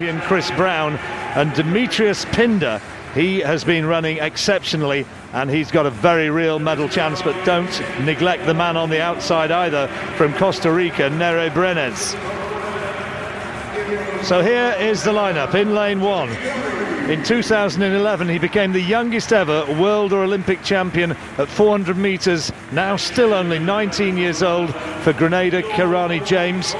Chris Brown and Demetrius Pinder. He has been running exceptionally and he's got a very real medal chance, but don't neglect the man on the outside either from Costa Rica, Nery Brenes. So here is the lineup in lane one. In 2011 he became the youngest ever world or Olympic champion at 400 meters, now still only 19 years old for Grenada, Kirani James.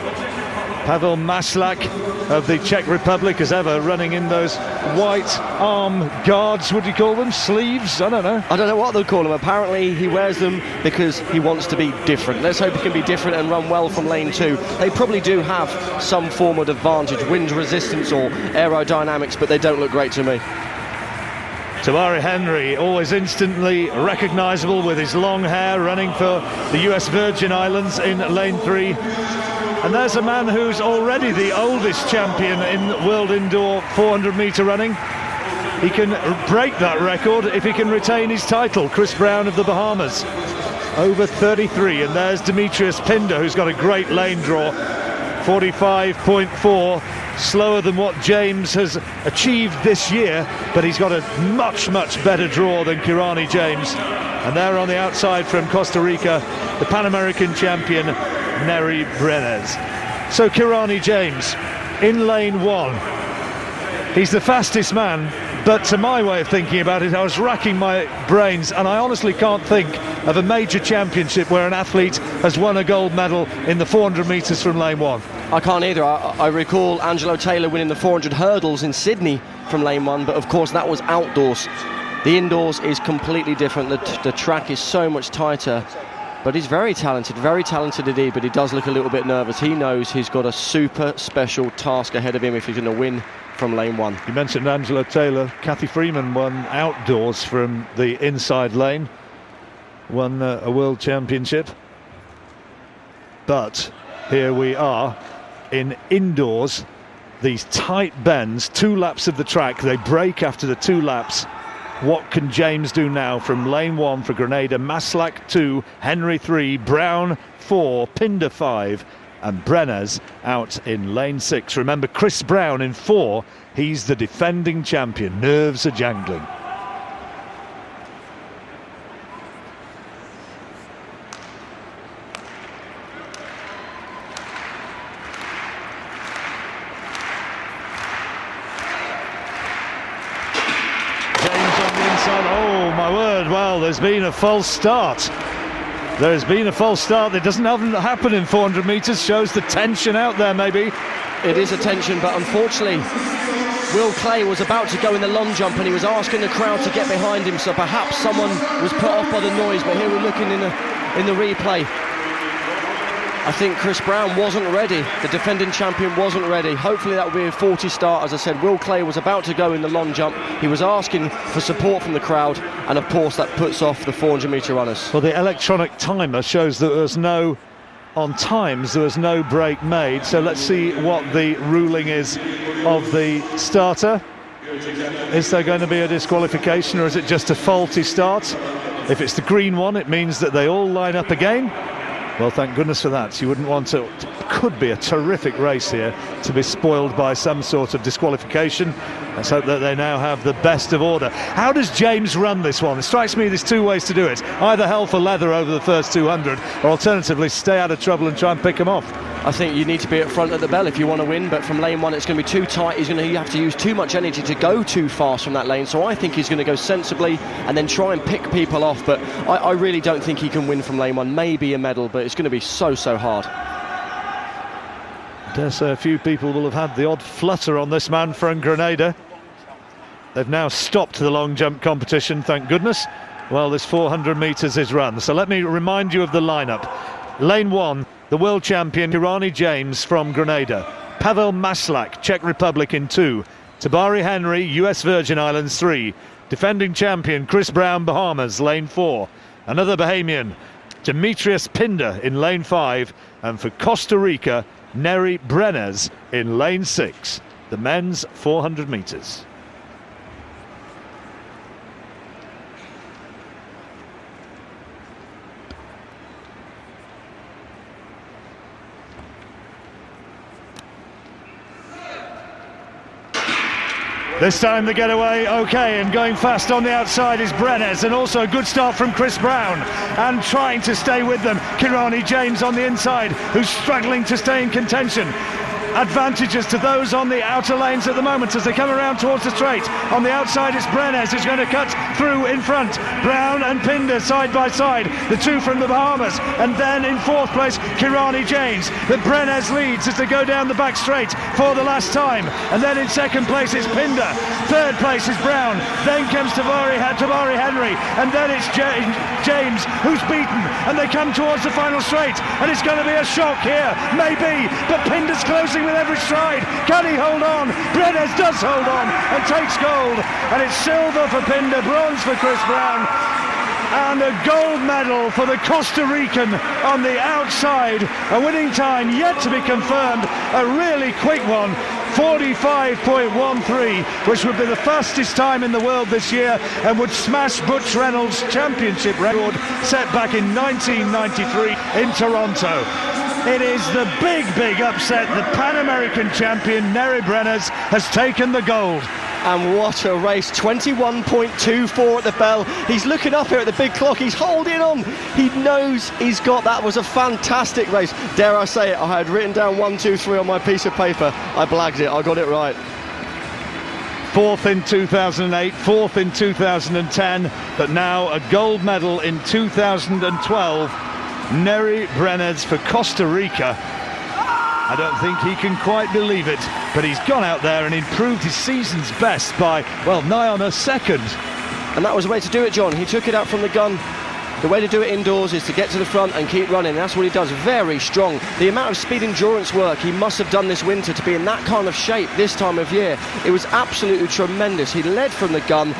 Pavel Maslak of the Czech Republic, as ever, running in those white arm guards, would you call them? Sleeves? I don't know. I don't know what they'll call them. Apparently he wears them because he wants to be different. Let's hope he can be different and run well from lane two. They probably do have some form of advantage, wind resistance or aerodynamics, but they don't look great to me. Tabari Henry, always instantly recognisable with his long hair, running for the US Virgin Islands in lane three. And there's a man who's already the oldest champion in world indoor 400 metre running. He can break that record if he can retain his title. Chris Brown of the Bahamas, over 33. And there's Demetrius Pinder, who's got a great lane draw, 45.4, slower than what James has achieved this year, but he's got a much better draw than Kirani James. And there on the outside from Costa Rica, the Pan American champion, Nery Brenes. So Kirani James in lane one. He's the fastest man, but to my way of thinking about it, I was racking my brains and I honestly can't think of a major championship where an athlete has won a gold medal in the 400 metres from lane one. I can't either. I recall Angelo Taylor winning the 400 hurdles in Sydney from lane one, but of course that was outdoors. The indoors is completely different. The track is so much tighter. But he's very talented indeed, but he does look a little bit nervous. He knows he's got a super special task ahead of him if he's going to win from lane one. You mentioned Angelo Taylor. Kathy Freeman won outdoors from the inside lane, won a world championship. But here we are in indoors, these tight bends, 2 laps of the track. They break after the 2 laps. What can James do now from lane one for Grenada? Maslak 2, Henry 3, Brown 4, Pinder 5 and Brenes out in lane 6. Remember, Chris Brown in 4, he's the defending champion. Nerves are jangling. Oh my word, well, there's been a false start. There's been a false start. It doesn't often happen in 400 metres, shows the tension out there maybe. It is a tension, but unfortunately Will Clay was about to go in the long jump and he was asking the crowd to get behind him, so perhaps someone was put off by the noise, but here we're looking in the replay. I think Chris Brown wasn't ready. The defending champion wasn't ready. Hopefully that will be a 40 start. As I said, Will Clay was about to go in the long jump. He was asking for support from the crowd, and of course that puts off the 400 metre runners. Well, the electronic timer shows that there was no break made. So let's see what the ruling is of the starter. Is there going to be a disqualification or is it just a faulty start? If it's the green one, it means that they all line up again. Well, thank goodness for that. You wouldn't want to. Could be a terrific race here to be spoiled by some sort of disqualification. Let's hope that they now have the best of order. How does James run this one? It strikes me there's 2 ways to do it. Either hell for leather over the first 200, or alternatively stay out of trouble and try and pick them off. I think you need to be at front of the bell if you want to win, but from lane one it's going to be too tight. He's going to have to use too much energy to go too fast from that lane, so I think he's going to go sensibly and then try and pick people off, but I really don't think he can win from lane one. Maybe a medal, but it's going to be so hard. I dare say a few people will have had the odd flutter on this man from Grenada. They've now stopped the long jump competition, thank goodness. Well, this 400 metres is run. So let me remind you of the lineup. Lane one, the world champion Kirani James from Grenada. Pavel Maslak, Czech Republic in 2. Tabari Henry, US Virgin Islands 3. Defending champion Chris Brown, Bahamas, lane 4. Another Bahamian, Demetrius Pinder in lane 5. And for Costa Rica, Nery Brenes in lane 6. The men's 400 metres. This time the getaway okay, and going fast on the outside is Brenes, and also a good start from Chris Brown, and trying to stay with them Kirani James on the inside, who's struggling to stay in contention. Advantages to those on the outer lanes at the moment as they come around towards the straight. On the outside is Brenes, who's going to cut through in front. Brown and Pinder side by side, the two from the Bahamas. And then in fourth place, Kirani James. But Brenes leads as they go down the back straight for the last time. And then in second place is Pinder. Third place is Brown. Then comes Tabari Henry. And then it's James, who's beaten. And they come towards the final straight. And it's going to be a shock here, maybe. But Pinder's closing with every stride. Can he hold on? Brenes does hold on and takes gold, and it's silver for Pinder, bronze for Chris Brown, and a gold medal for the Costa Rican on the outside. A winning time yet to be confirmed, a really quick one, 45.13, which would be the fastest time in the world this year and would smash Butch Reynolds' championship record set back in 1993 in Toronto. It is the big upset. The Pan American champion Neri Brenes has taken the gold. And what a race, 21.24 at the bell. He's looking up here at the big clock, he's holding on. He knows he's got that. Was a fantastic race. Dare I say it, I had written down 1, 2, 3 on my piece of paper. I blagged it, I got it right. Fourth in 2008, fourth in 2010, but now a gold medal in 2012. Neri Brenes for Costa Rica. I don't think he can quite believe it, but he's gone out there and improved his season's best by, well, nigh on a second. And that was the way to do it, John. He took it out from the gun. The way to do it indoors is to get to the front and keep running. That's what he does, very strong. The amount of speed endurance work he must have done this winter to be in that kind of shape this time of year, it was absolutely tremendous. He led from the gun.